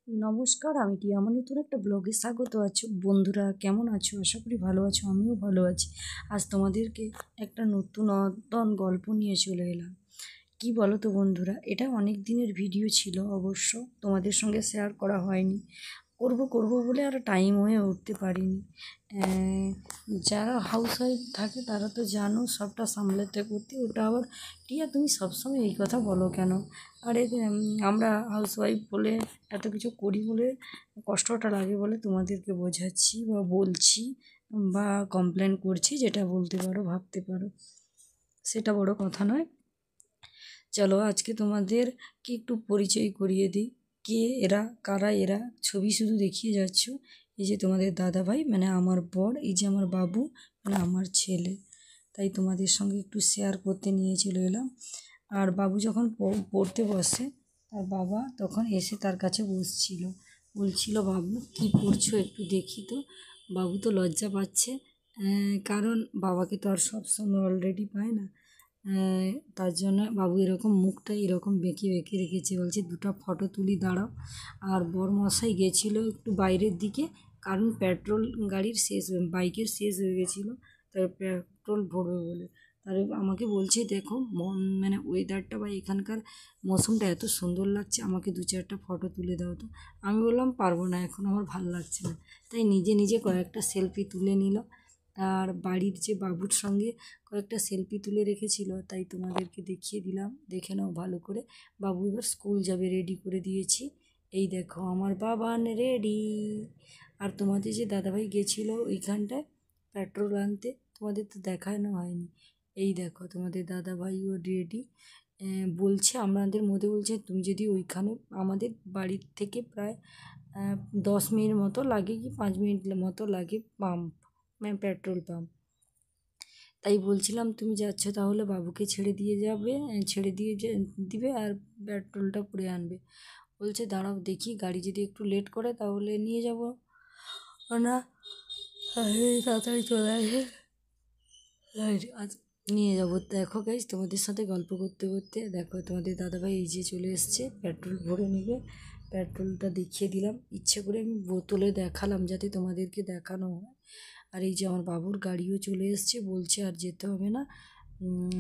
নমস্কার, আমি টিয়া। আমার নতুন একটা ব্লগে স্বাগত আছো। বন্ধুরা কেমন আছো? আশা করি ভালো আছো, আমিও ভালো আছি। আজ তোমাদেরকে একটা নতুন গল্প নিয়ে চলে এলাম। কি বলো তো বন্ধুরা, এটা অনেক দিনের ভিডিও ছিল, অবশ্য তোমাদের সঙ্গে শেয়ার করা হয়নি। করব বলে আর টাইম হয়ে উঠতে পারিনি। যারা হাউস ওয়াইফ থাকে তারা তো জানো সবটা সামলাতে করতে। ওটা আবার টিয়া, তুমি সবসময় এই কথা বলো কেন? আরে আমরা হাউস ওয়াইফ বলে এত কিছু করি বলে কষ্টটা লাগে বলে তোমাদেরকে বোঝাচ্ছি বা বলছি বা কমপ্লেন করছি, যেটা বলতে পারো ভাবতে পারো, সেটা বড় কথা নয়। চলো আজকে তোমাদেরকে একটু পরিচয় করিয়ে দিই। কে এরা, কারা এরা। ছবি শুধু দেখিয়ে যাচ্ছ। এই যে তোমাদের দাদা ভাই, মানে আমার বর, এই যে আমার বাবু, মানে আমার ছেলে। তাই তোমাদের সঙ্গে একটু শেয়ার করতে নিয়ে চলে এলাম। আর বাবু যখন পড়তে বসে, তার বাবা তখন এসে তার কাছে বসছিল, বলছিল, বাবু কি পড়ছো একটু দেখি তো। বাবু তো লজ্জা পাচ্ছে, কারণ বাবাকে তো আর সবসময় অলরেডি পায় না। তার জন্য বাবু এরকম মুখটা এরকম বেঁকে বেঁকে রেখেছে। বলছে দুটো ফটো তুলি, দাঁড়াও। আর বরমশাই গেছিলো একটু বাইরের দিকে, কারণ পেট্রোল গাড়ির বাইকের শেষ হয়ে গেছিলো, তাই পেট্রোল ভরবে বলে। তার আমাকে বলছে, দেখো মানে ওয়েদারটা বা এখানকার মৌসুমটা এত সুন্দর লাগছে, আমাকে দু চারটা ফটো তুলে দাও তো। আমি বললাম, পারবো না এখন, আমার ভালো লাগছে না। তাই নিজে নিজে কয়েকটা সেলফি তুলে নিল। আর বাড়ির যে বাবুর সঙ্গে কয়েকটা সেলফি তুলে রেখেছিল, তাই তোমাদেরকে দেখিয়ে দিলাম, দেখে নাও ভালো করে। বাবু এবার স্কুল যাবে, রেডি করে দিয়েছি। এই দেখো আমার বাবান রেডি। আর তোমাদের যে দাদাভাই গেছিলো ওইখানটায় পেট্রোল আনতে, তোমাদের তো দেখানো হয়নি। এই দেখো তোমাদের দাদাভাইও রেডি। বলছে, আমাদের মধ্যে বলছে, তুমি যদি ওইখানে, আমাদের বাড়ির থেকে প্রায় 10 মিনিট মতো লাগে কি 5 মিনিট মতো লাগে পাম্প, মানে পেট্রোল পাম্প। তাই বলছিলাম, তুমি যাচ্ছ তাহলে বাবুকে ছেড়ে দিয়ে যাবে, ছেড়ে দিয়ে দিবে আর পেট্রোলটা পুড়ে আনবে। বলছে, দাঁড়াও দেখি, গাড়ি যদি একটু লেট করে তাহলে নিয়ে যাবো না, তাড়াতাড়ি চলে আসে, আজ নিয়ে যাবো। দেখো গাইজ, তোমাদের সাথে গল্প করতে করতে দেখো তোমাদের দাদাভাই এই যে চলে এসছে, পেট্রোল ভরে নেবে। পেট্রোলটা দেখিয়ে দিলাম, ইচ্ছে করে আমি বোতলে দেখালাম যাতে তোমাদেরকে দেখানো হয়। আর এই যে আমার বাবুর গাড়িও চলে এসছে, বলছে আর যেতে হবে না,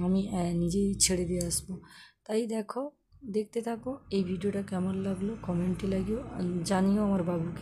আমি নিজেই ছেড়ে দিয়ে আসবো। তাই দেখো, দেখতে থাকো। এই ভিডিওটা কেমন লাগলো কমেন্টে জানিও আমার বাবুকে।